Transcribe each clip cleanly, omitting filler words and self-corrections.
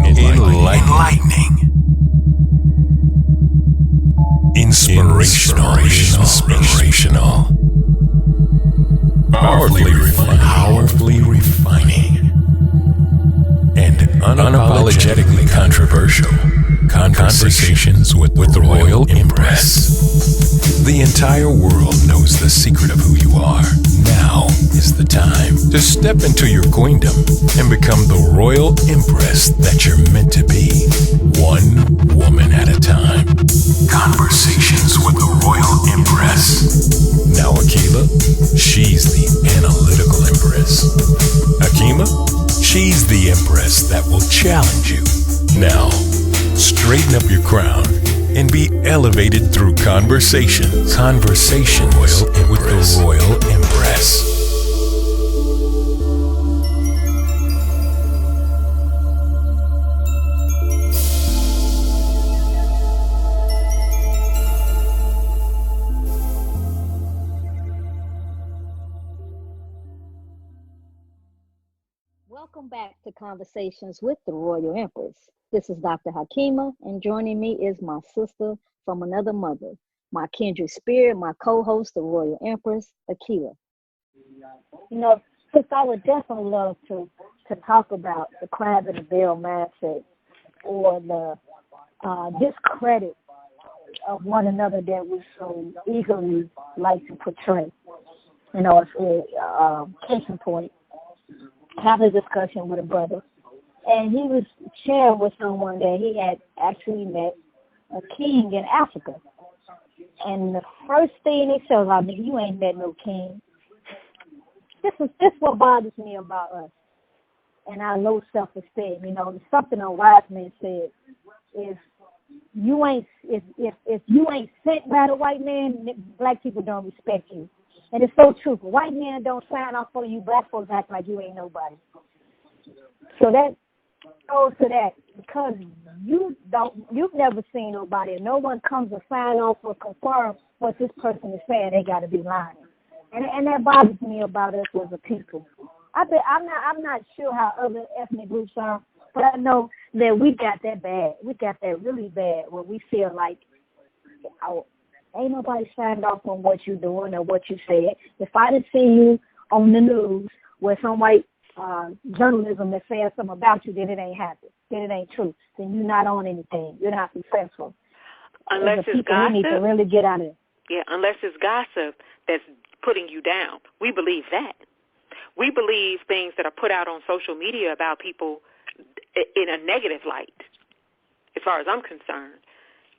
enlightening, inspirational, powerfully refining, and unapologetically controversial. Conversations with the Royal Empress. The entire world knows the secret of who you are. Now is the time to step into your queendom and become the Royal Empress that you're meant to be. One woman at a time. Conversations with the Royal Empress. Now Akilah, she's the analytical Empress. Hakeemah, she's the Empress that will challenge you. Now, straighten up your crown and be elevated through conversations. Conversations with the Royal Empress. Welcome back to Conversations with the Royal Empress. This is Dr. Hakeemah, and joining me is my sister from another mother, my kindred spirit, my co-host, the Royal Empress, Akilah. You know, sis, I would definitely love to talk about the crab in the barrel mindset, or the discredit of one another that we so eagerly like to portray. You know, case in point, have a discussion with a brother, and he was sharing with someone that he had actually met a king in Africa. And the first thing he said, I mean, you ain't met no king. This is what bothers me about us and our low self-esteem. You know, something a wise man said is, if you ain't sent by the white man, black people don't respect you. And it's so true. White men don't sign off for you. Black folks act like you ain't nobody. So that goes to that, because you've never seen nobody, and no one comes to sign off or confirm what this person is saying. They got to be lying, and that bothers me about us as a people. I'm not sure how other ethnic groups are, but I know that we got that bad. We got that really bad, where we feel like, ain't nobody signed off on what you're doing or what you said. If I didn't see you on the news with some white journalism that says something about you, then it ain't happened. Then it ain't true. Then you're not on anything. You're not successful. Unless it's gossip. We need to really get out of it. Yeah, unless it's gossip that's putting you down. We believe that. We believe things that are put out on social media about people in a negative light. As far as I'm concerned,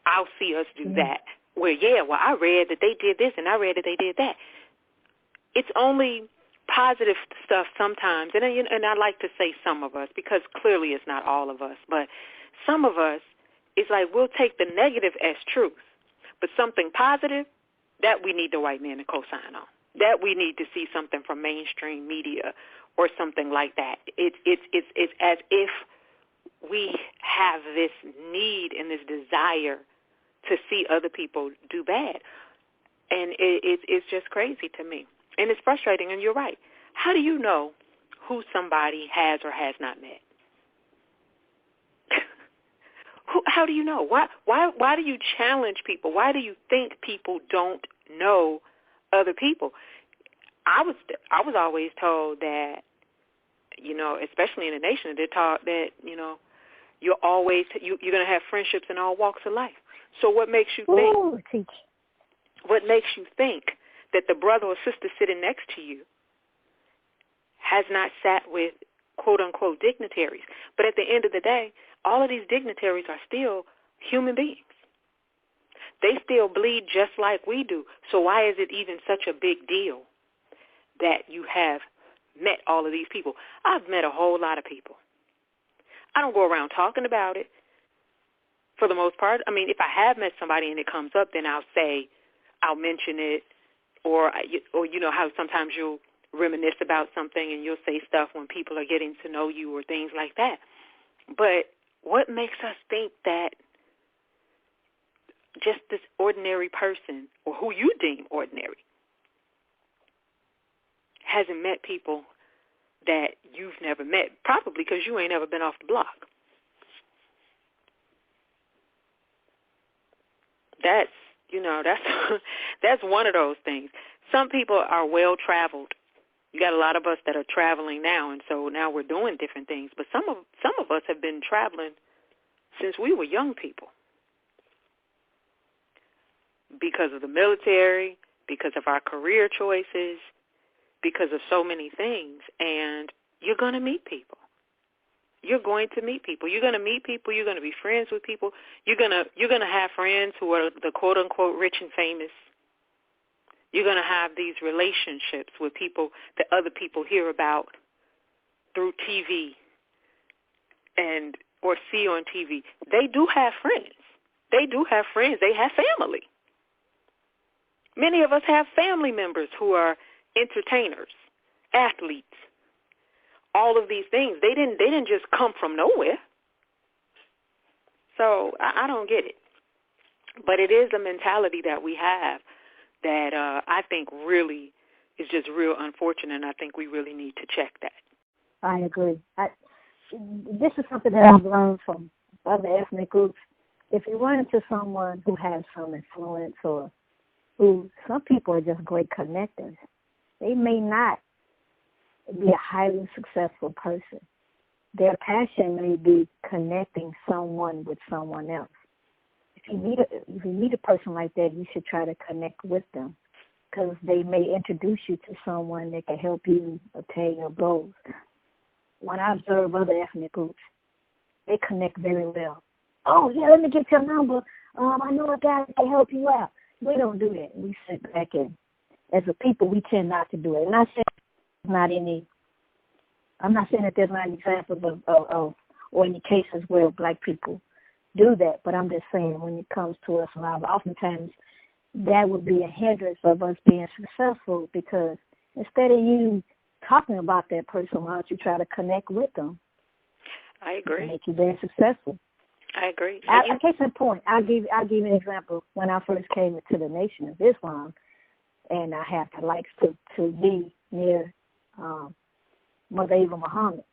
I'll see us do that. Where, I read that they did this and I read that they did that. It's only positive stuff sometimes, and I like to say some of us, because clearly it's not all of us, but some of us, it's like we'll take the negative as truth, but something positive, that we need the white man to co-sign on. That we need to see something from mainstream media or something like that. It's as if we have this need and this desire to see other people do bad. And it's just crazy to me. And it's frustrating, and you're right. How do you know who somebody has or has not met? How do you know? Why do you challenge people? Why do you think people don't know other people? I was always told that, especially in the nation, they're taught that, you're going to have friendships in all walks of life. So what makes you think? What makes you think that the brother or sister sitting next to you has not sat with quote unquote dignitaries? But at the end of the day, all of these dignitaries are still human beings. They still bleed just like we do. So why is it even such a big deal that you have met all of these people? I've met a whole lot of people. I don't go around talking about it. For the most part, I mean, if I have met somebody and it comes up, then I'll mention it, or you know how sometimes you'll reminisce about something and you'll say stuff when people are getting to know you or things like that. But what makes us think that just this ordinary person, or who you deem ordinary, hasn't met people that you've never met? Probably because you ain't ever been off the block. that's that's one of those things. Some people are well traveled. You got a lot of us that are traveling now, and so now we're doing different things. But some of us have been traveling since we were young people, because of the military, because of our career choices, because of so many things. And you're going to meet people. You're going to meet people. You're going to meet people. You're going to be friends with people. You're going to have friends who are the quote unquote rich and famous. You're going to have these relationships with people that other people hear about through TV or see on TV. They do have friends. They do have friends. They have family. Many of us have family members who are entertainers, athletes, all of these things. They didn't just come from nowhere. So I don't get it. But it is a mentality that we have that I think really is just real unfortunate, and I think we really need to check that. I agree. This is something that I've learned from other ethnic groups. If you run into someone who has some influence, or who, some people are just great connectors, they may not be a highly successful person. Their passion may be connecting someone with someone else. If you meet a person like that, you should try to connect with them, because they may introduce you to someone that can help you attain your goals. When I observe other ethnic groups, they connect very well. Oh, yeah, let me get your number. I know a guy that can help you out. We don't do that. We sit back, and as a people, we tend not to do it. And I'm not saying that there's not examples of or any cases where black people do that, but I'm just saying when it comes to us, oftentimes that would be a hindrance of us being successful, because instead of you talking about that person, why don't you try to connect with them? I agree. Make you very successul. I agree. Case in point, I'll give you an example. When I first came into the Nation of Islam, and I had the likes to be near Mother Eva Muhammad,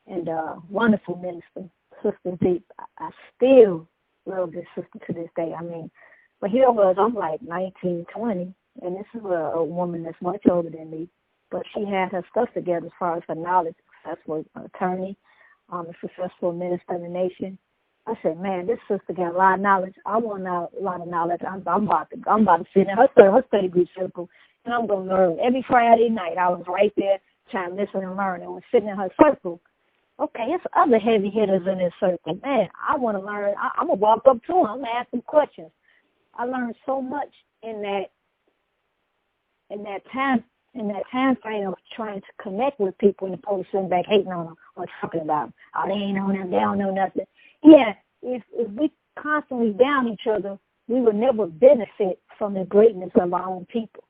and wonderful minister, Sister Deep. I still love this sister to this day. I mean, but here I was, I'm like 19, 20, and this is a woman that's much older than me, but she had her stuff together as far as her knowledge, successful attorney, a successful minister in the nation. I said, man, this sister got a lot of knowledge. I want a lot of knowledge. I'm about to sit in her study group circle, and I'm going to learn. Every Friday night, I was right there trying to listen and learn, and was sitting in her circle. Okay, it's other heavy hitters in this circle. Man, I want to learn. I'm going to walk up to them. I'm going to ask them questions. I learned so much in that time frame of trying to connect with people, and opposed to sitting back hating on them or talking about them. Oh, they ain't on them. They don't know nothing. Yeah, if we constantly down each other, we will never benefit from the greatness of our own people.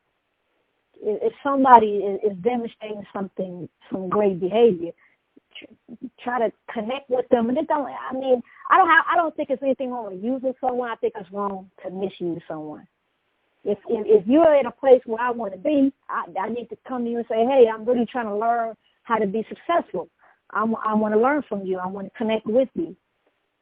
If somebody is demonstrating some great behavior, try to connect with them. And I don't think it's anything wrong with using someone. I think it's wrong to misuse someone. If you're in a place where I want to be, I need to come to you and say, hey, I'm really trying to learn how to be successful. I want to learn from you. I want to connect with you.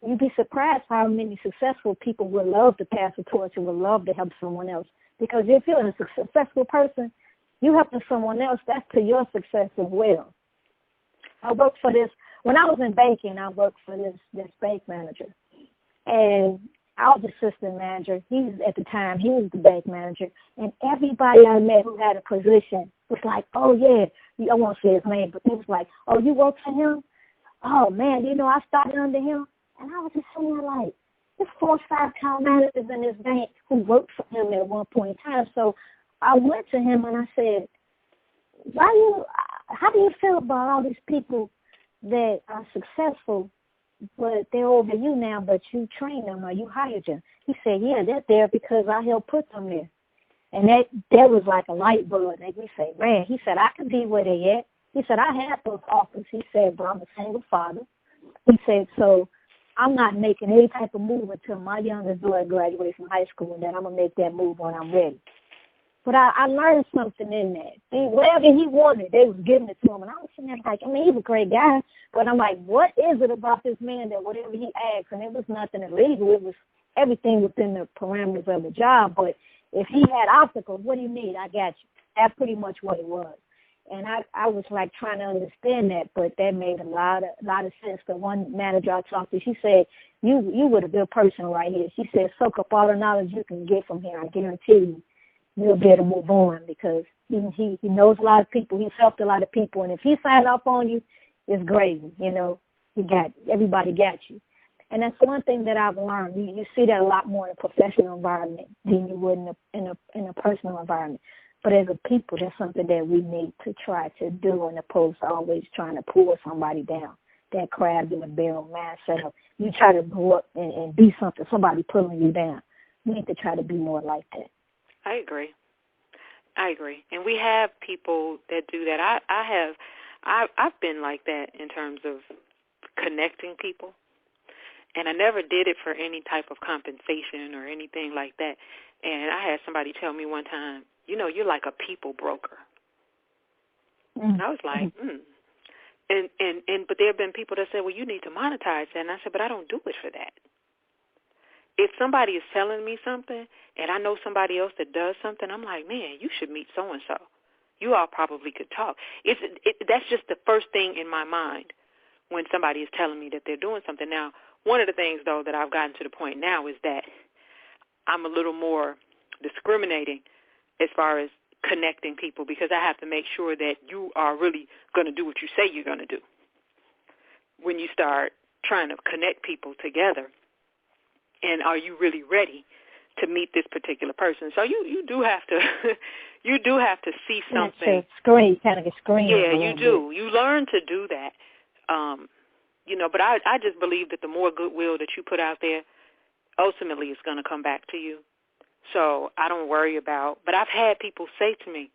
You'd be surprised how many successful people would love to pass the torch and would love to help someone else. Because if you're a successful person, you helping someone else, that's to your success as well. I worked for this, when I was in banking, I worked for this bank manager. And I was assistant manager. At the time, he was the bank manager. And everybody I met who had a position was like, oh, yeah, I won't say his name, but they was like, oh, you work for him? Oh, man, I started under him. And I was just sitting there like, there's 4 or 5 town managers in this bank who worked for him at one point in time. So I went to him and I said, how do you feel about all these people that are successful, but they're over you now, but you train them or you hired them? He said, yeah, they're there because I helped put them there. And that was like a light bulb. And he said, man, he said, I can be where they at. He said, I had those offers. He said, but I'm a single father. He said, so I'm not making any type of move until my youngest daughter graduates from high school, and then I'm going to make that move when I'm ready. But I learned something in that. Whatever he wanted, they was giving it to him. And I was sitting there like, he's a great guy. But I'm like, what is it about this man that whatever he asks, and it was nothing illegal. everything within the parameters of the job. But if he had obstacles, what do you need? I got you. That's pretty much what it was. And I was like trying to understand that, but that made a lot of sense. The one manager I talked to, she said, you were a good person right here. She said, soak up all the knowledge you can get from here. I guarantee you, you'll be able to move on, because he knows a lot of people. He's helped a lot of people. And if he signed off on you, it's gravy. You know, everybody got you. And that's one thing that I've learned. You see that a lot more in a professional environment than you would in a personal environment. But as a people, that's something that we need to try to do, in opposed to always trying to pull somebody down. That crab in the barrel mindset of you try to go up and be something, somebody pulling you down. We need to try to be more like that. I agree. And we have people that do that. I've been like that in terms of connecting people. And I never did it for any type of compensation or anything like that. And I had somebody tell me one time, you know, you're like a people broker. And I was like, But there have been people that say, well, you need to monetize that. And I said, but I don't do it for that. If somebody is telling me something and I know somebody else that does something, I'm like, man, you should meet so-and-so. You all probably could talk. That's just the first thing in my mind when somebody is telling me that they're doing something. Now, one of the things, though, that I've gotten to the point now is that I'm a little more discriminating as far as connecting people, because I have to make sure that you are really going to do what you say you're going to do. When you start trying to connect people together, and are you really ready to meet this particular person? So you do have to you do have to see something. Screen, kind of a screen. Yeah, you do. You learn to do that. You know, but I just believe that the more goodwill that you put out there, ultimately it's going to come back to you. So I don't worry about, but I've had people say to me,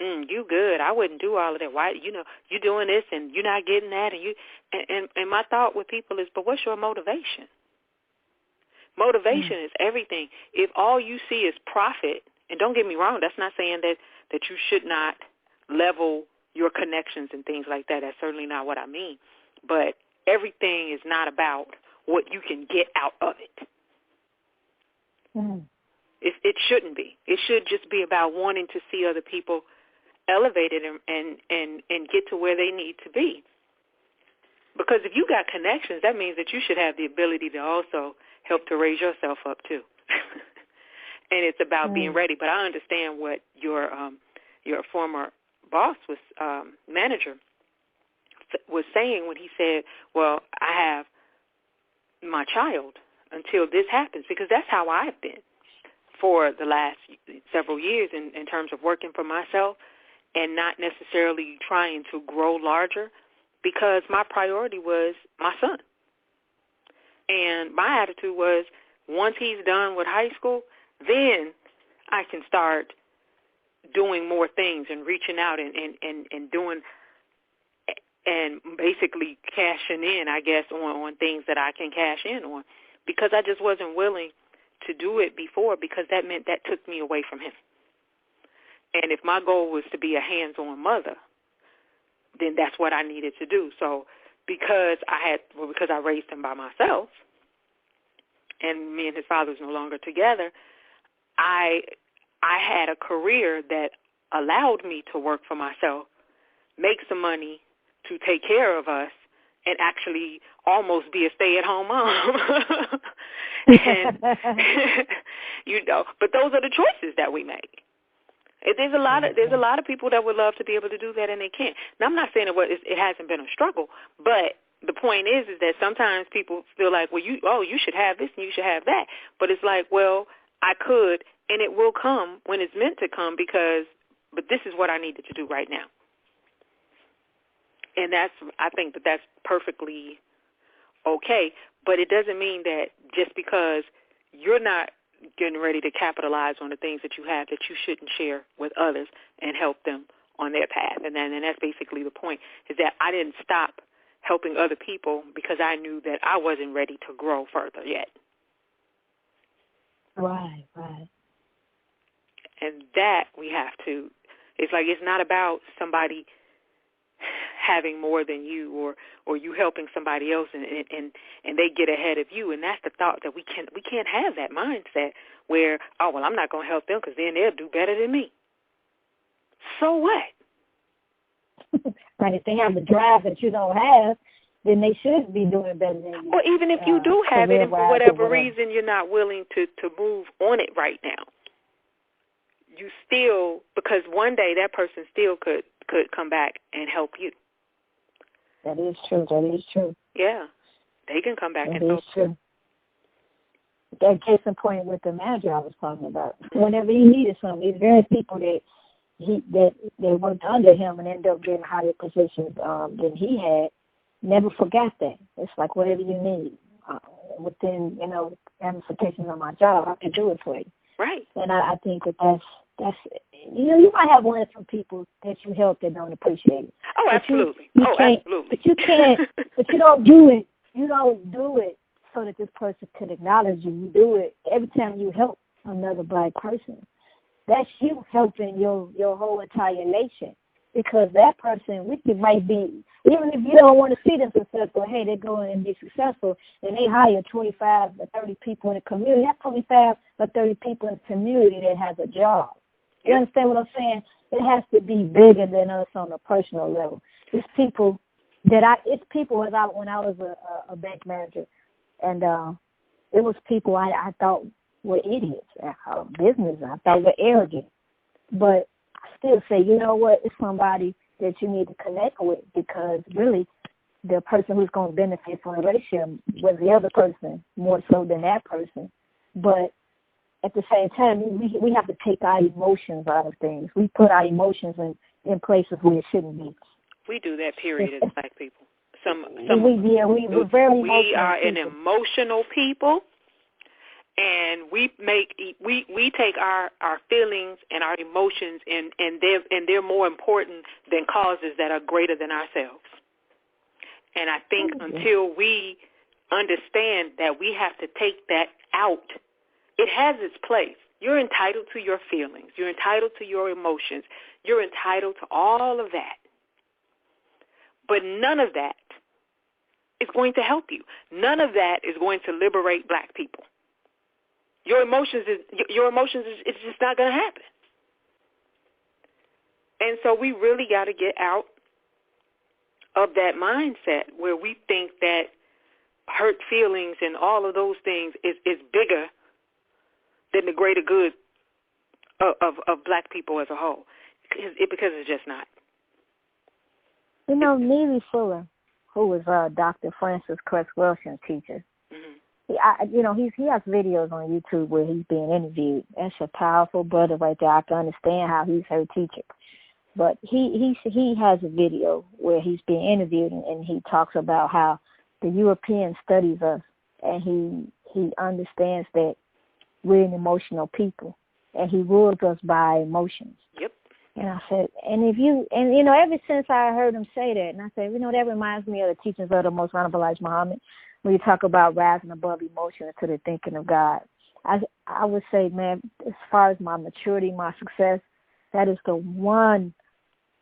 you good, I wouldn't do all of that. Why, you know, you're doing this and you're not getting that. And my thought with people is, but what's your motivation? Motivation is everything. If all you see is profit, and don't get me wrong, that's not saying that you should not level your connections and things like that. That's certainly not what I mean. But everything is not about what you can get out of it. It shouldn't be. It should just be about wanting to see other people elevated and get to where they need to be. Because if you got connections, that means that you should have the ability to also help to raise yourself up too. And it's about being ready. But I understand what your former boss manager was saying when he said, well, I have my child until this happens, because that's how I've been for the last several years in terms of working for myself and not necessarily trying to grow larger, because my priority was my son. And my attitude was, once he's done with high school, then I can start doing more things and reaching out and doing and basically cashing in, I guess, on things that I can cash in on, because I just wasn't willing to do it before, because that meant that took me away from him. And if my goal was to be a hands-on mother, then that's what I needed to do. So because I raised him by myself, and me and his father was no longer together, I had a career that allowed me to work for myself, make some money to take care of us, and actually almost be a stay-at-home mom. And, you know, but those are the choices that we make. There's a lot of people that would love to be able to do that, and they can't. Now, I'm not saying it hasn't been a struggle, but the point is that sometimes people feel like, well, you should have this and you should have that. But it's like, well, I could, and it will come when it's meant to come, but this is what I needed to do right now. And I think that's perfectly okay. But it doesn't mean that just because you're not getting ready to capitalize on the things that you have, that you shouldn't share with others and help them on their path. And that's basically the point, is that I didn't stop helping other people because I knew that I wasn't ready to grow further yet. Right. And that we have to, it's like, it's not about somebody having more than you, or you helping somebody else, and they get ahead of you. And that's the thought, that we can't have that mindset where, oh, well, I'm not going to help them because then they'll do better than me. So what? Right, if they have the drive that you don't have, then they should be doing better than you. Or even if you do have it, and for whatever reason you're not willing to move on it right now, you still, because one day that person still could come back and help you. That is true. That is true. Yeah, they can come back and help you. That is true. That case in point with the manager I was talking about. Whenever he needed something, these very people that they worked under him and ended up getting higher positions than he had, never forgot that. It's like, whatever you need within, ramifications of my job, I can do it for you. Right. And I think that's you might have one or two people that you help that don't appreciate it. Oh, absolutely. Absolutely. But you can't. But you don't do it. You don't do it so that this person could acknowledge you. You do it every time you help another Black person. That's you helping your whole entire nation, because that person with you might be, even if you don't want to see them successful, hey, they're going and be successful, and they hire 25 or 30 people in the community. That's 25 or 30 people in the community that has a job. You understand what I'm saying? It has to be bigger than us on a personal level. It's people when I was a bank manager, and it was people I thought were idiots, business I thought were arrogant. But I still say, you know what, it's somebody that you need to connect with, because really the person who's going to benefit from the relationship was the other person more so than that person. But at the same time, we have to take our emotions out of things. We put our emotions in places where it shouldn't be. We do that, period, as Black people. We're very emotional. We are an emotional people, and we take our feelings and our emotions, and they're more important than causes that are greater than ourselves. And I think until we understand that we have to take that out, it has its place. You're entitled to your feelings. You're entitled to your emotions. You're entitled to all of that. But none of that is going to help you. None of that is going to liberate Black people. Your emotions is just not going to happen. And so we really got to get out of that mindset where we think that hurt feelings and all of those things is bigger than the greater good of Black people as a whole, because it's just not. Neely Fuller, who was Dr. Francis Cress Wilson's teacher, he has videos on YouTube where he's being interviewed. That's a powerful brother right there. I can understand how he's her teacher. But he has a video where he's being interviewed, and he talks about how the European studies us, and he understands that we're an emotional people, and he rules us by emotions. Yep. And I said, ever since I heard him say that, and I said, that reminds me of the teachings of the Most Honorable Elijah Muhammad, when you talk about rising above emotion to the thinking of God. I would say, man, as far as my maturity, my success, that is the one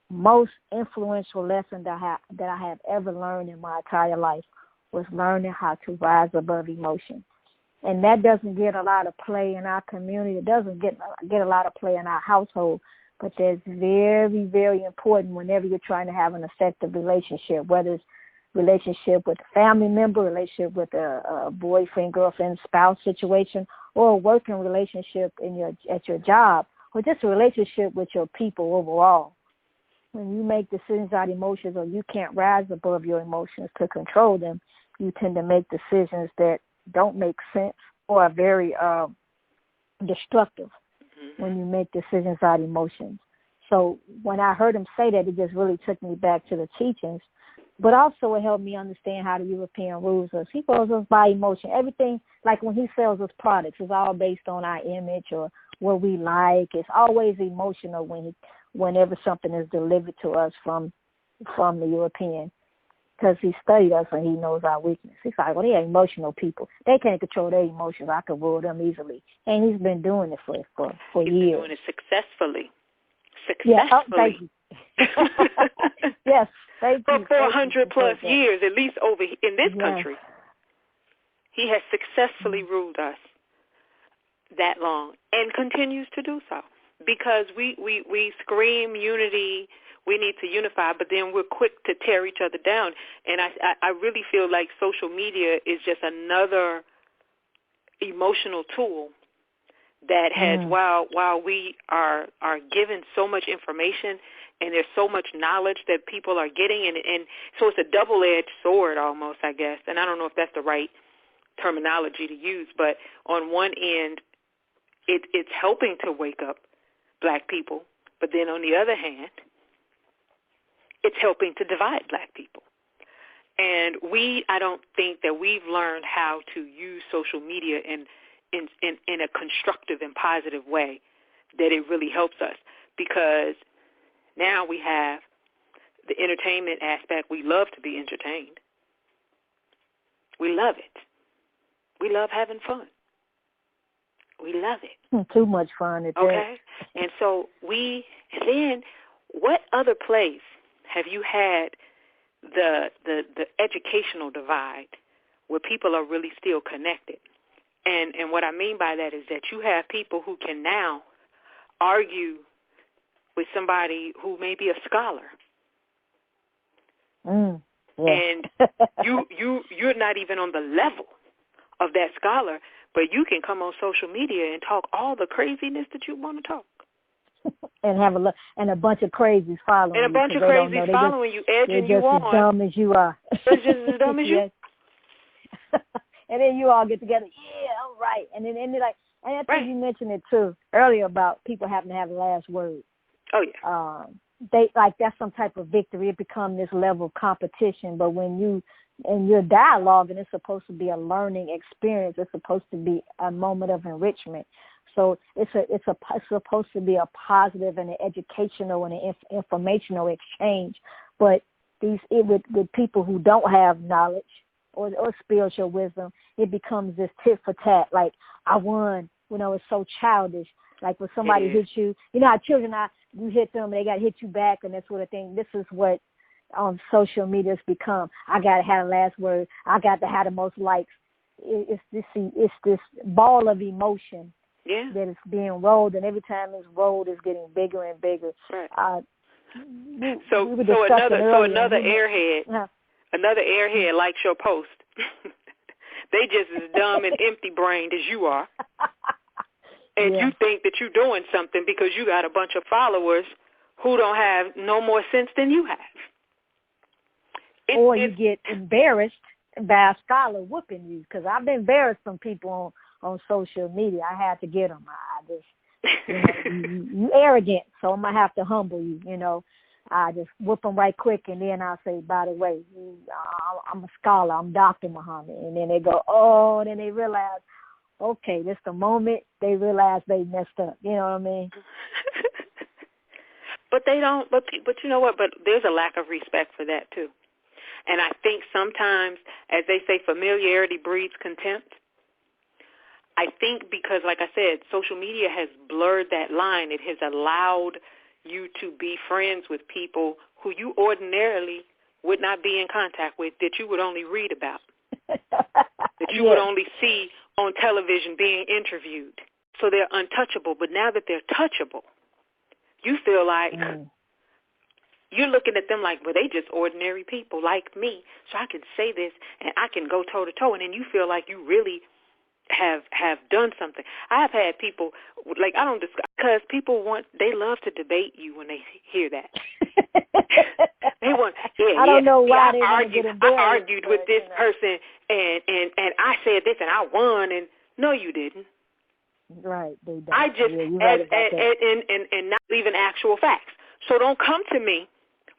most influential lesson that I have ever learned in my entire life, was learning how to rise above emotion. And that doesn't get a lot of play in our community. It doesn't get a lot of play in our household. But that's very, very important whenever you're trying to have an effective relationship, whether it's relationship with a family member, relationship with a boyfriend, girlfriend, spouse situation, or a working relationship at your job, or just a relationship with your people overall. When you make decisions out of emotions, or you can't rise above your emotions to control them, you tend to make decisions that don't make sense or are very destructive when you make decisions out of emotions. So when I heard him say that, it just really took me back to the teachings. But also it helped me understand how the European rules us. He goes us by emotion. Everything, like when he sells us products, is all based on our image or what we like. It's always emotional whenever something is delivered to us from the European, because he studied us and he knows our weakness. He's like, well, they're emotional people. They can't control their emotions. I can rule them easily. And he's been doing it for years. He's been doing it successfully. Yeah, thank you. Yes, thank you. For 400 plus years, at least over in this country. He has successfully ruled us that long and continues to do so, because we scream unity, we need to unify, but then we're quick to tear each other down. And I really feel like social media is just another emotional tool that has, while we are given so much information and there's so much knowledge that people are getting, and so it's a double-edged sword almost, I guess, and I don't know if that's the right terminology to use, but on one end, it's helping to wake up black people, but then on the other hand, it's helping to divide black people. And I don't think that we've learned how to use social media in a constructive and positive way that it really helps us, because now we have the entertainment aspect. We love to be entertained. We love it. We love having fun. We love it. Too much fun. Okay? And so then what other place have you had the educational divide where people are really still connected? And what I mean by that is that you have people who can now argue with somebody who may be a scholar. Yeah. And you're not even on the level of that scholar, but you can come on social media and talk all the craziness that you want to talk. And have a bunch of crazies following you. And a bunch of crazies following you, edging you on. They're just as dumb as you are. They're just as dumb as you. And then you all get together, all right. And I think you mentioned it too earlier about people having to have the last word. Oh yeah. That's some type of victory. It becomes this level of competition. But when you're dialoguing, it's supposed to be a learning experience. It's supposed to be a moment of enrichment. So it's supposed to be a positive and an educational and an informational exchange. But with people who don't have knowledge or spiritual wisdom, it becomes this tit for tat. Like, I won. It's so childish. Like when somebody hits you, how children you hit them, they got to hit you back and that sort of thing. This is what social media has become. I got to have the last word. I got to have the most likes. It's this ball of emotion that is being rolled, and every time it's rolled, it's getting bigger and bigger. Right. So another airhead likes your post. They just as dumb and empty-brained as you are. And you think that you're doing something because you got a bunch of followers who don't have no more sense than you have. You get embarrassed by a scholar whooping you, because I've been embarrassed from people on social media. I had to get them. I just, you arrogant, so I'm going to have to humble you, I just whoop them right quick, and then I'll say, by the way, I'm a scholar. I'm Dr. Muhammad. And then they go, and then they realize, okay, this the moment they realize they messed up. You know what I mean? But they don't. But you know what? But there's a lack of respect for that too. And I think sometimes, as they say, familiarity breeds contempt. I think because, like I said, social media has blurred that line. It has allowed you to be friends with people who you ordinarily would not be in contact with, that you would only read about, that you would only see on television being interviewed. So they're untouchable. But now that they're touchable, you feel like you're looking at them like, well, they just ordinary people like me, so I can say this and I can go toe-to-toe. And then you feel like you really have done something. I've had people, like, I don't discuss, because people they love to debate you when they hear that. They want, I don't know why they I argued with this person and I said this and I won, and no, you didn't. Right, they don't. I just, and not even actual facts. So don't come to me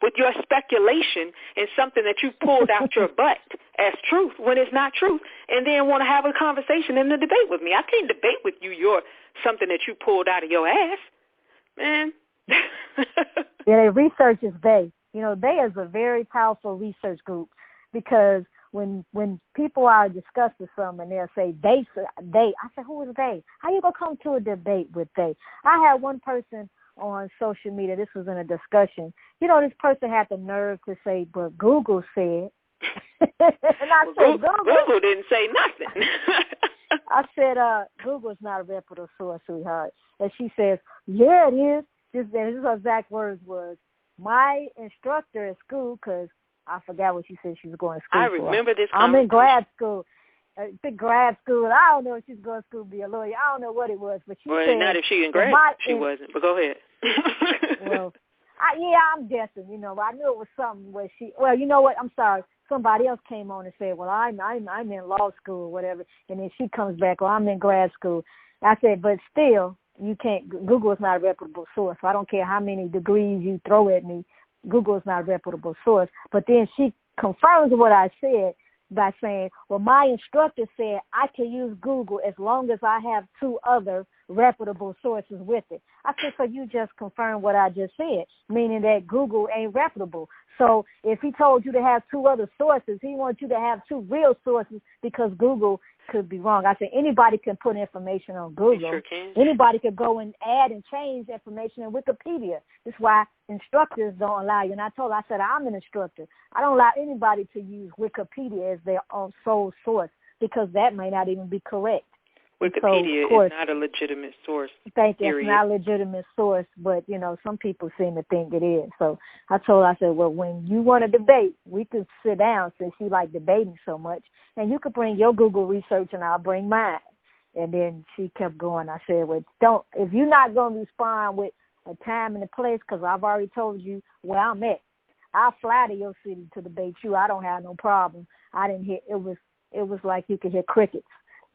with your speculation and something that you pulled out your butt as truth when it's not truth, and then want to have a conversation and a debate with me. I can't debate with you something that you pulled out of your ass, man. Research is they. They is a very powerful research group, because when people are discussing something and they'll say they, I say, who is they? How you gonna come to a debate with they? I had one person on social media. This was in a discussion. You know, this person had the nerve to say, but Google said. And I said, Google didn't say nothing. I said, Google's not a reputable source, sweetheart. And she says, yeah, it is. This is her exact words was, my instructor at school, because I forgot what she said she was going to school I remember this I'm in grad school. Grad school. I don't know if she's going to school to be a lawyer. I don't know what it was, but she said. Not if she in grad. She wasn't. But go ahead. Well, I'm guessing. You know, I knew it was something where she. Well, you know what? I'm sorry. Somebody else came on and said, "Well, I'm in law school or whatever," and then she comes back, "Well, I'm in grad school." I said, "But still, you can't. Google is not a reputable source. So I don't care how many degrees you throw at me. Google is not a reputable source." But then she confirms what I said by saying, well, my instructor said I can use Google as long as I have 2 other reputable sources with it. I said, so you just confirmed what I just said, meaning that Google ain't reputable. So if he told you to have 2 other sources, he wants you to have 2 real sources because Google could be wrong. I said, anybody can put information on Google. Sure can. Anybody could go and add and change information in Wikipedia. That's why instructors don't allow you. And I told her, I said, I'm an instructor. I don't allow anybody to use Wikipedia as their own sole source because that may not even be correct. Wikipedia is not a legitimate source. Thank you. It's not a legitimate source, but, you know, some people seem to think it is. So I told her, I said, well, when you want to debate, we can sit down since you like debating so much, and you could bring your Google research and I'll bring mine. And then she kept going. I said, well, if you're not going to respond with a time and a place, because I've already told you where I'm at, I'll fly to your city to debate you. I don't have no problem. I didn't hear, it was like you could hear crickets.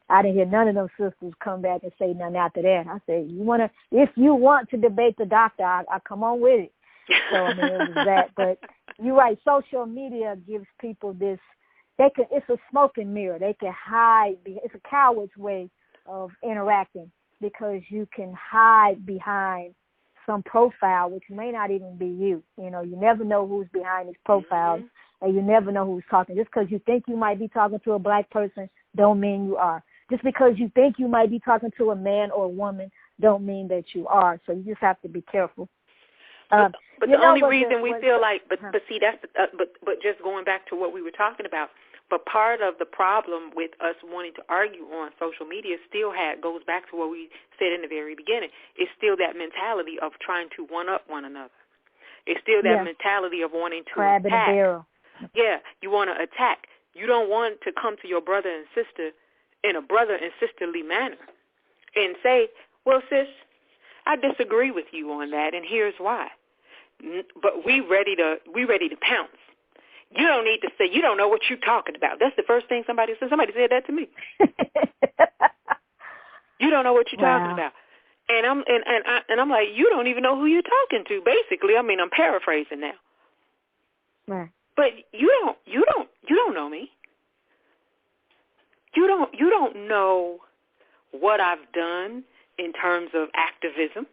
I didn't hear none of those sisters come back and say nothing after that. I said, if you want to debate the doctor, I come on with it. So, I mean, it was that. But you're right. Social media gives people this, it's a smoke and mirror. They can hide. It's a coward's way of interacting because you can hide behind some profile, which may not even be you. You know, you never know who's behind these profiles, and you never know who's talking. Just because you think you might be talking to a black person don't mean you are. Just because you think you might be talking to a man or a woman don't mean that you are. So you just have to be careful. But the only reason we feel like, but see, that's but just going back to what we were talking about. But part of the problem with us wanting to argue on social media goes back to what we said in the very beginning. It's still that mentality of trying to one-up one another. It's still that mentality of wanting to crab attack. In a barrel. Yeah, you want to attack. You don't want to come to your brother and sister in a brother and sisterly manner and say, well, sis, I disagree with you on that, and here's why. But we ready to pounce. You don't need to say, you don't know what you're talking about. That's the first thing somebody said. Somebody said that to me. You don't know what you're talking about. And I'm like, you don't even know who you're talking to, basically. I mean, I'm paraphrasing now. Right. But you don't know me. You don't know what I've done in terms of activism.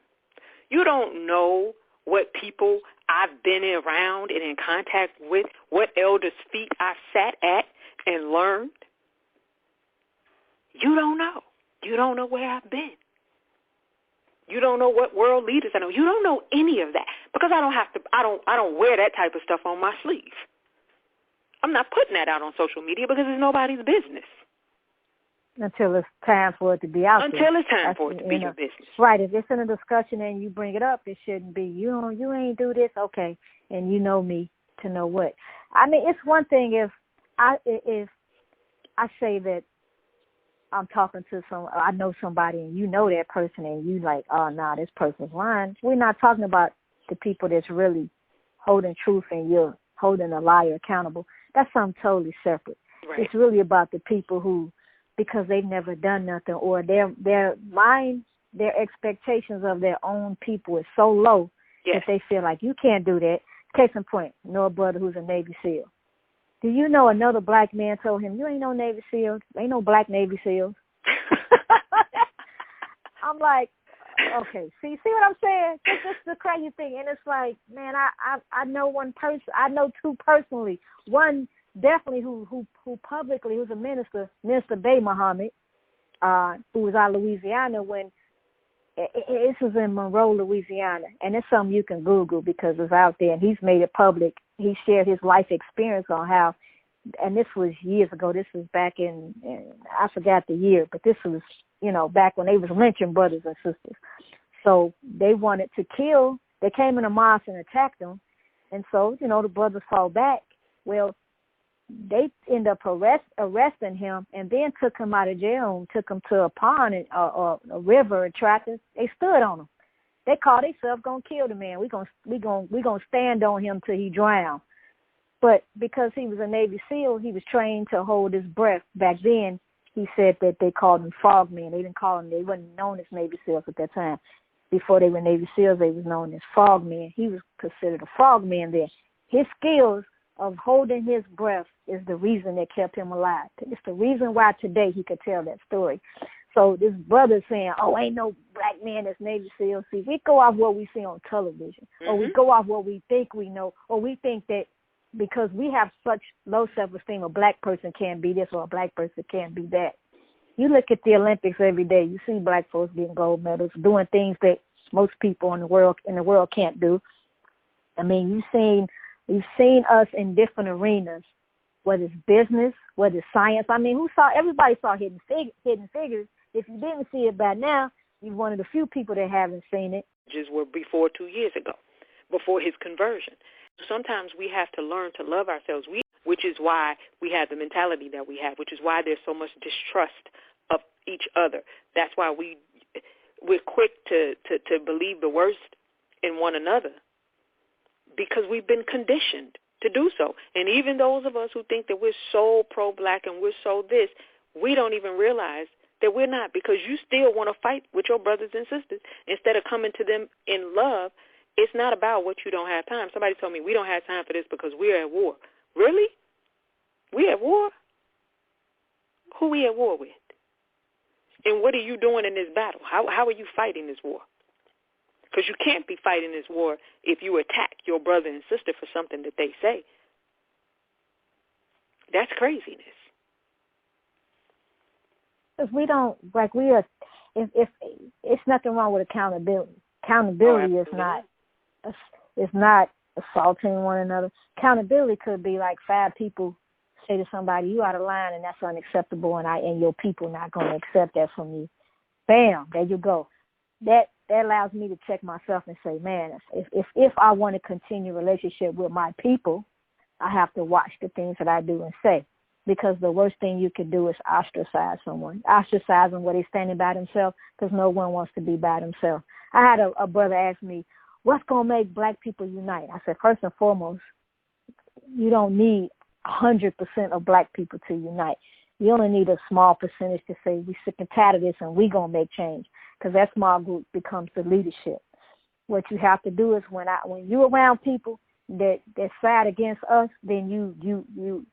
You don't know what people I've been around and in contact with, what elders' feet I've sat at and learned. You don't know. You don't know where I've been. You don't know what world leaders I know. You don't know any of that because I don't wear that type of stuff on my sleeve. I'm not putting that out on social media because it's nobody's business. Until it's time for it to be out there. Until it's time for it to be your business. Right. If it's in a discussion and you bring it up, it shouldn't be, you ain't do this, okay, and you know me to know what. I mean, it's one thing if I say that I'm talking to I know somebody and you know that person and you like, oh, nah, this person's lying. We're not talking about the people that's really holding truth and you're holding a liar accountable. That's something totally separate. Right. It's really about the people who, because they've never done nothing or their expectations of their own people is so low that they feel like you can't do that. Case in point, know a brother who's a Navy SEAL. Do you know another black man told him, you ain't no Navy SEAL. Ain't no black Navy SEALs. I'm like, okay, see what I'm saying? This is the crazy thing. And it's like, man, I know one person. I know 2 personally. One definitely who publicly, who's a Minister Bay Muhammad, who was out of Louisiana when this is in Monroe, Louisiana, and it's something you can Google because it's out there, and he's made it public. He shared his life experience on how, and this was years ago. This was back in I forgot the year, but this was, back when they was lynching brothers and sisters. So they wanted to kill. They came in a mosque and attacked them, and so, the brothers fought back. Well, they ended up arresting him and then took him out of jail and took him to a pond or a river and they stood on him. They called themselves gonna kill the man. We gonna stand on him till he drowned. But because he was a Navy SEAL, he was trained to hold his breath. Back then, he said that they called him frogmen. They didn't call him. They wasn't known as Navy SEALs at that time. Before they were Navy SEALs, they was known as frogmen. He was considered a frogman there. His skills of holding his breath is the reason that kept him alive. It's the reason why today he could tell that story. So this brother saying, ain't no black man that's Navy SEAL. See, we go off what we see on television, or we go off what we think we know, or we think that because we have such low self-esteem, a black person can't be this or a black person can't be that. You look at the Olympics every day, you see black folks getting gold medals, doing things that most people in the world can't do. I mean, you've seen us in different arenas, whether it's business, whether it's science. I mean, everybody saw Hidden Figures. If you didn't see it by now, you're one of the few people that haven't seen it. Just were before 2 years ago, before his conversion. Sometimes we have to learn to love ourselves, which is why we have the mentality that we have, which is why there's so much distrust of each other. That's why we're quick to believe the worst in one another, because we've been conditioned to do so. And even those of us who think that we're so pro-black and we're so this, we don't even realize that we're not, because you still want to fight with your brothers and sisters instead of coming to them in love. It's not about what you don't have time. Somebody told me we don't have time for this because we're at war. Really? We at war? Who we at war with? And what are you doing in this battle? How are you fighting this war? Because you can't be fighting this war if you attack your brother and sister for something that they say. That's craziness. If we don't, if it's nothing wrong with accountability. Accountability is not assaulting one another. Accountability could be like 5 people say to somebody, you out of line and that's unacceptable, and your people not going to accept that from you. Bam, there you go. That allows me to check myself and say, man, if I want to continue a relationship with my people, I have to watch the things that I do and say, because the worst thing you can do is ostracize someone. Ostracize them where they're standing by themselves, because no one wants to be by themselves. I had a brother ask me, what's going to make black people unite? I said, first and foremost, you don't need 100% of black people to unite. You only need a small percentage to say, we sick and tired of this and we going to make change, because that small group becomes the leadership. What you have to do is when you're around people that side against us, then you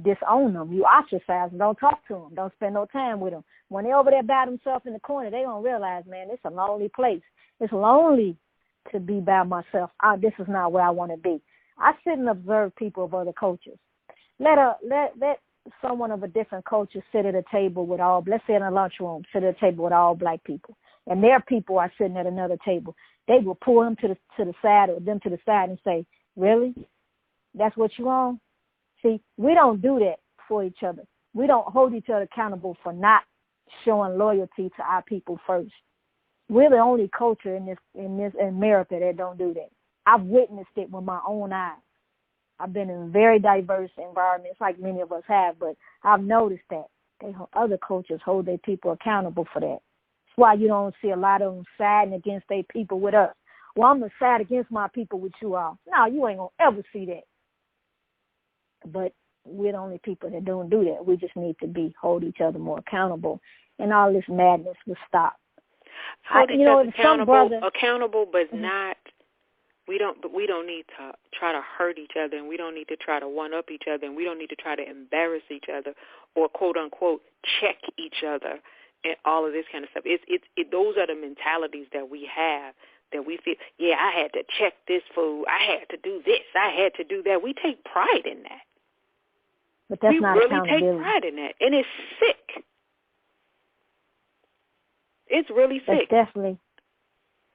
disown them. You ostracize them. Don't talk to them. Don't spend no time with them. When they're over there by themselves in the corner, they don't realize, man, it's a lonely place. It's lonely to be by myself. This is not where I want to be. I sit and observe people of other cultures. Let someone of a different culture sit at a table with all, let's say in a lunchroom, sit at a table with all black people, and their people are sitting at another table. They will pull them to the side, or them to the side, and say, really? That's what you want? See, we don't do that for each other. We don't hold each other accountable for not showing loyalty to our people first. We're the only culture in America that don't do that. I've witnessed it with my own eyes. I've been in very diverse environments, like many of us have, but I've noticed that other cultures hold their people accountable for that. That's why you don't see a lot of them siding against their people with us. Well, I'm going to side against my people with you all. No, you ain't going to ever see that. But we're the only people that don't do that. We just need to hold each other more accountable, and all this madness will stop. Hold each other accountable, but not. We don't need to try to hurt each other, and we don't need to try to one up each other, and we don't need to try to embarrass each other or quote unquote check each other and all of this kind of stuff. Those are the mentalities that we have, that we feel, yeah, I had to check this food, I had to do this, I had to do that. We take pride in that. But that's not We accountability. really take pride in that, and it's sick. It's really sick. That's definitely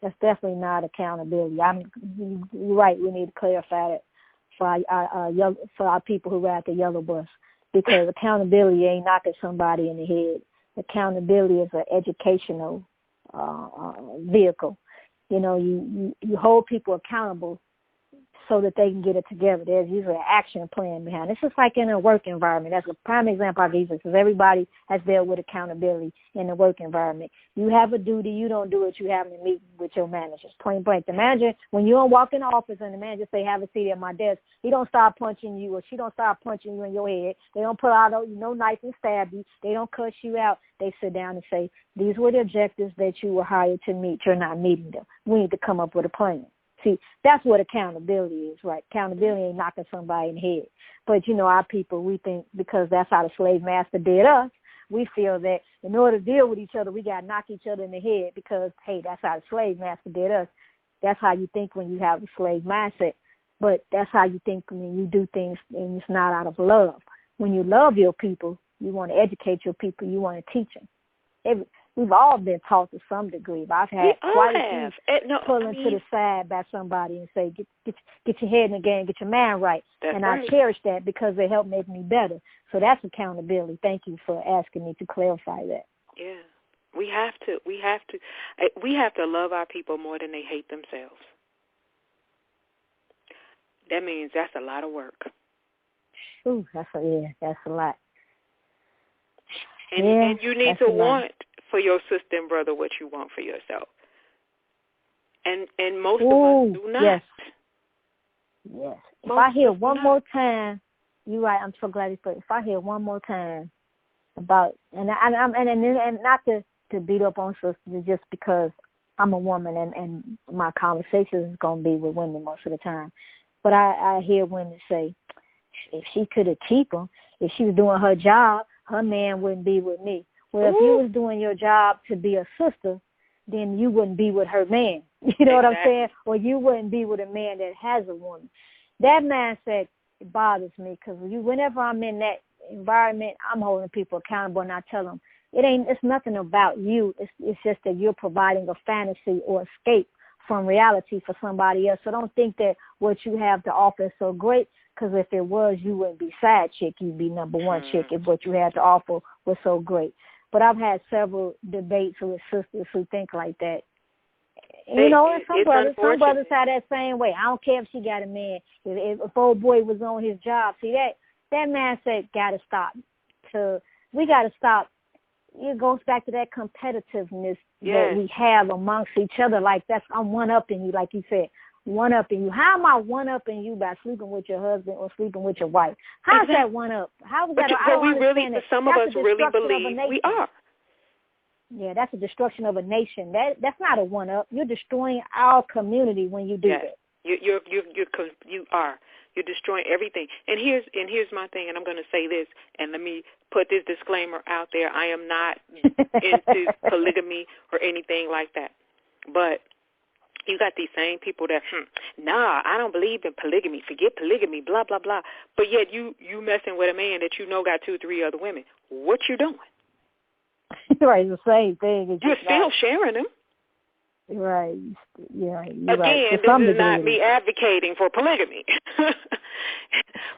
That's definitely not accountability. You're right. We need to clarify that for our people who ride the yellow bus, because accountability ain't knocking somebody in the head. Accountability is an educational vehicle. You know, you hold people accountable so that they can get it together. There's usually an action plan behind it. It's just like in a work environment. That's a prime example I give you, because everybody has dealt with accountability in the work environment. You have a duty, you don't do it, you have to meet with your managers. Point blank. The manager, when you don't walk in the office and the manager say, have a seat at my desk, he don't start punching you, or she don't start punching you in your head. They don't pull out no knife and stab you. They don't cuss you out. They sit down and say, these were the objectives that you were hired to meet. You're not meeting them. We need to come up with a plan. See, that's what accountability is, right? Accountability ain't knocking somebody in the head. But, you know, our people, we think because that's how the slave master did us, we feel that in order to deal with each other, we got to knock each other in the head because, hey, that's how the slave master did us. That's how you think when you have a slave mindset. But that's how you think when you do things, and it's not out of love. When you love your people, you want to educate your people, you want to teach them. We've all been taught to some degree. But I've had quite a few pulling to the side by somebody and say, get your head in the game, get your mind right. And right. I cherish that because they help make me better. So that's accountability. Thank you for asking me to clarify that. Yeah, we have to love our people more than they hate themselves. That means that's a lot of work. Ooh, that's a lot. And you need to want for your sister and brother what you want for yourself. And most of us do not. Yes. If I hear one more time, you're right, I'm so glad you put it. If I hear one more time about, and not to beat up on sisters, just because I'm a woman and my conversation is going to be with women most of the time. But I hear women say, if she could have kept him, if she was doing her job, her man wouldn't be with me. Well, if you was doing your job to be a sister, then you wouldn't be with her man. You know what I'm saying? Or you wouldn't be with a man that has a woman. That mindset bothers me because whenever I'm in that environment, I'm holding people accountable, and I tell them it's nothing about you. It's just that you're providing a fantasy or escape from reality for somebody else. So don't think that what you have to offer is so great, because if it was, you wouldn't be side chick. You'd be number one chick if what you had to offer was so great. But I've had several debates with sisters who think like that. You know, and some brothers have that same way. I don't care if she got a man. If old boy was on his job, see that mindset got to stop. We got to stop. It goes back to that competitiveness that we have amongst each other. Like I'm one-upping you, like you said, one-upping you. How am I one-upping you by sleeping with your husband or sleeping with your wife? How is that one-up? How is that? But we really, some of us really believe we are. Yeah, that's a destruction of a nation. That's not a one-up. You're destroying our community when you do that. You are. You're destroying everything. And here's my thing, and I'm going to say this, and let me put this disclaimer out there. I am not into polygamy or anything like that. But you got these same people that, nah, I don't believe in polygamy. Forget polygamy, blah, blah, blah. But yet you messing with a man that you know got 2 or 3 other women. What you doing? Right, the same thing. You're still sharing them. Right. Yeah. Again, right. This is not me advocating for polygamy.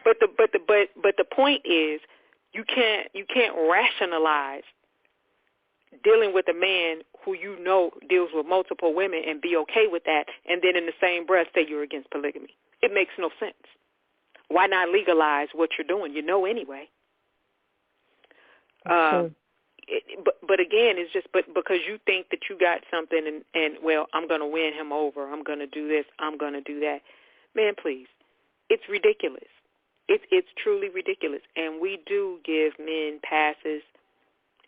but the point is, you can't rationalize dealing with a man who you know deals with multiple women and be okay with that, and then in the same breath say you're against polygamy. It makes no sense. Why not legalize what you're doing? You know anyway. But again, it's just because you think that you got something and well, I'm going to win him over. I'm going to do this. I'm going to do that. Man, please. It's ridiculous. It's truly ridiculous. And we do give men passes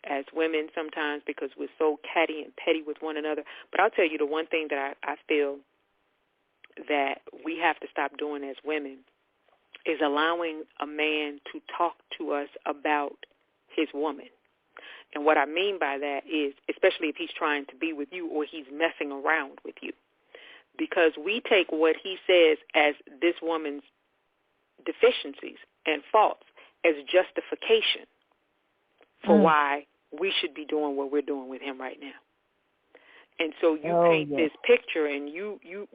as women sometimes because we're so catty and petty with one another. But I'll tell you the one thing that I feel that we have to stop doing as women is allowing a man to talk to us about his woman. And what I mean by that is, especially if he's trying to be with you or he's messing around with you, because we take what he says as this woman's deficiencies and faults as justification for why we should be doing what we're doing with him right now. And so you paint this picture, and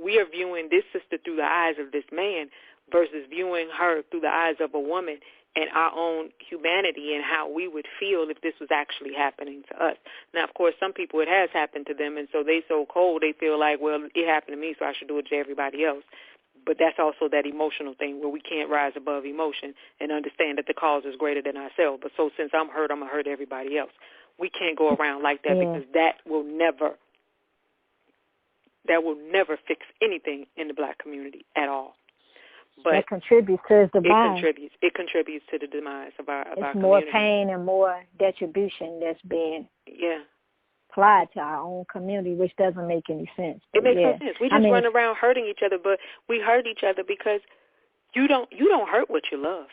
we are viewing this sister through the eyes of this man versus viewing her through the eyes of a woman and our own humanity and how we would feel if this was actually happening to us. Now, of course, some people it has happened to them, and so they so cold they feel like, well, it happened to me, so I should do it to everybody else. But that's also that emotional thing where we can't rise above emotion and understand that the cause is greater than ourselves. But so since I'm hurt, I'm going to hurt everybody else. We can't go around like that because that will never fix anything in the black community at all. But that contributes to its demise. It contributes to the demise of our community. It's more pain and more retribution that's being applied to our own community, which doesn't make any sense. It makes no sense. We just run around hurting each other, but we hurt each other because you don't hurt what you love.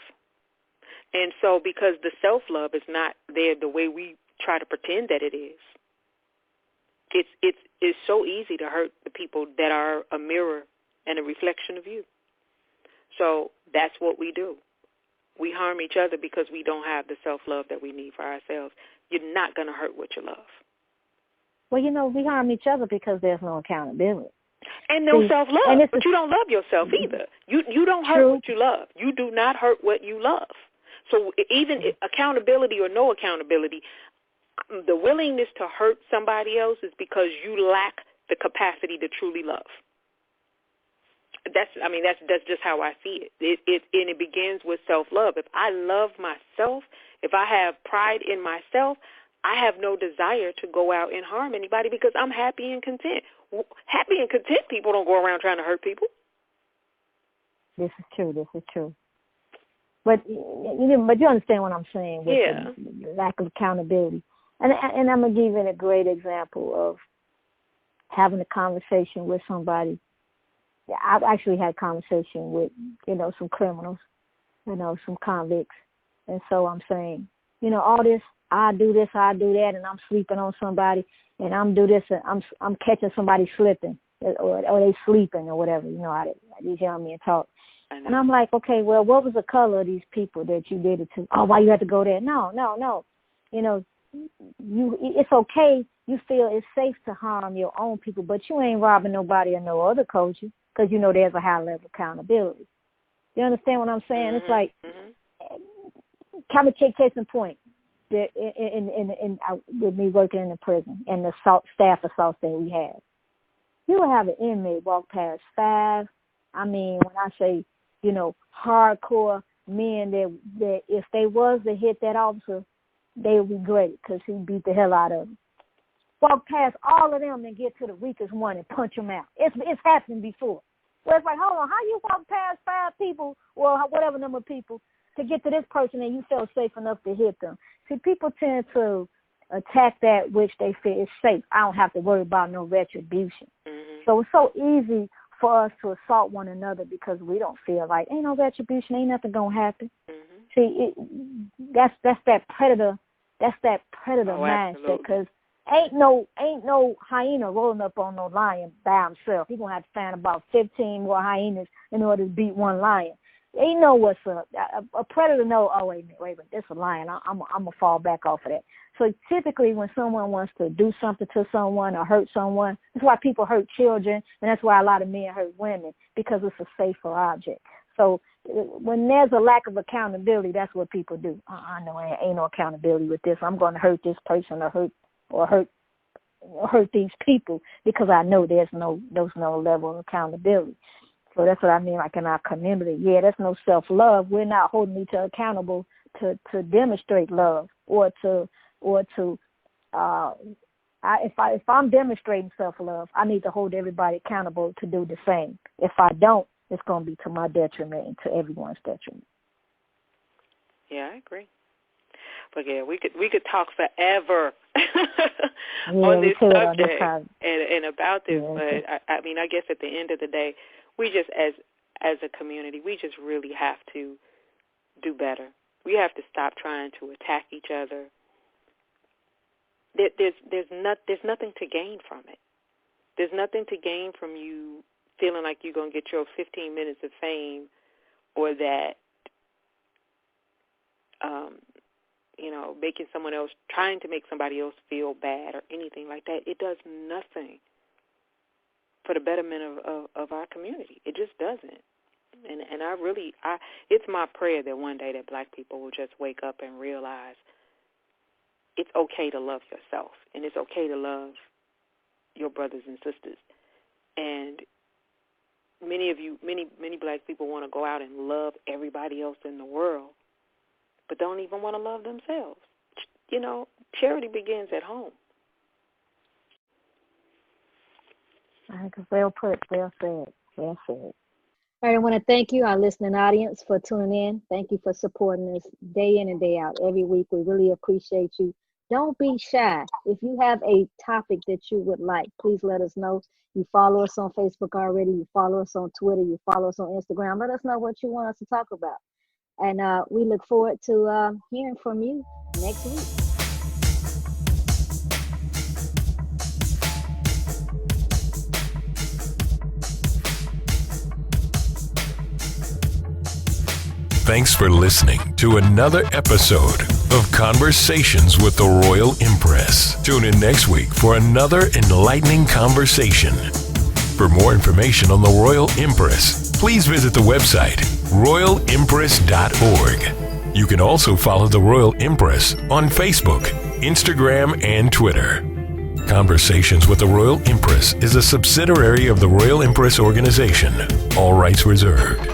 And so because the self-love is not there the way we try to pretend that it is, it's so easy to hurt the people that are a mirror and a reflection of you. So that's what we do. We harm each other because we don't have the self-love that we need for ourselves. You're not going to hurt what you love. Well, we harm each other because there's no accountability. And no self-love, but you don't love yourself either. You don't hurt what you love. You do not hurt what you love. So even accountability or no accountability, the willingness to hurt somebody else is because you lack the capacity to truly love. That's just how I see it. It begins with self-love. If I love myself, if I have pride in myself, I have no desire to go out and harm anybody because I'm happy and content. Happy and content people don't go around trying to hurt people. This is true. But you understand what I'm saying with the lack of accountability. And I'm going to give you a great example of having a conversation with somebody. I've actually had a conversation with, some criminals, some convicts. And so I'm saying, all this, I do this, I do that, and I'm sleeping on somebody, and I'm do this, and I'm catching somebody slipping, or they sleeping, or whatever. You know how these young men talk. And I'm like, okay, well, what was the color of these people that you did it to? Oh, why you had to go there? No. It's okay. You feel it's safe to harm your own people, but you ain't robbing nobody or no other culture because there's a high level of accountability. You understand what I'm saying? It's like, kind of case in point. With me working in the prison and the staff assaults that we had, you would have an inmate walk past 5. I mean, when I say, hardcore men that if they was to hit that officer, they would be great because he beat the hell out of them. Walk past all of them and get to the weakest one and punch them out. It's happened before. Well, it's like, hold on, how you walk past 5 people or whatever number of people to get to this person and you felt safe enough to hit them? See, people tend to attack that which they feel is safe. I don't have to worry about no retribution. So it's so easy for us to assault one another because we don't feel like, ain't no retribution, ain't nothing going to happen. See, that's that predator. That's that predator mindset because ain't no hyena rolling up on no lion by himself. He's going to have to find about 15 more hyenas in order to beat one lion. They know what's up. A predator know, oh, wait a minute, this is a lion. I'm going to fall back off of that. So typically when someone wants to do something to someone or hurt someone, that's why people hurt children, and that's why a lot of men hurt women, because it's a safer object. So when there's a lack of accountability, that's what people do. I know ain't no accountability with this. I'm going to hurt this person or hurt these people because I know there's no level of accountability. So that's what I mean, like in our community. Yeah, there's no self-love. We're not holding each other accountable to demonstrate love if I'm demonstrating self-love, I need to hold everybody accountable to do the same. If I don't, it's going to be to my detriment and to everyone's detriment. Yeah, I agree. But yeah, we could talk forever on this subject and about this. But I guess at the end of the day, we just as a community, we just really have to do better. We have to stop trying to attack each other. There's nothing to gain from it. There's nothing to gain from you feeling like you're going to get your 15 minutes of fame or that, making someone else, trying to make somebody else feel bad or anything like that. It does nothing for the betterment of our community. It just doesn't. And it's my prayer that one day that black people will just wake up and realize it's okay to love yourself, and it's okay to love your brothers and sisters. And many black people want to go out and love everybody else in the world, but don't even want to love themselves. Charity begins at home. Well put, well said, well said. All right, I want to thank you, our listening audience, for tuning in. Thank you for supporting us day in and day out, every week. We really appreciate you. Don't be shy. If you have a topic that you would like, please let us know. You follow us on Facebook already. You follow us on Twitter. You follow us on Instagram. Let us know what you want us to talk about. And we look forward to hearing from you next week. Thanks for listening to another episode of Conversations with the Royal Empress. Tune in next week for another enlightening conversation. For more information on the Royal Empress, please visit the website royalempress.org. You can also follow the Royal Empress on Facebook, Instagram, and Twitter. Conversations with the Royal Empress is a subsidiary of the Royal Empress organization. All rights reserved.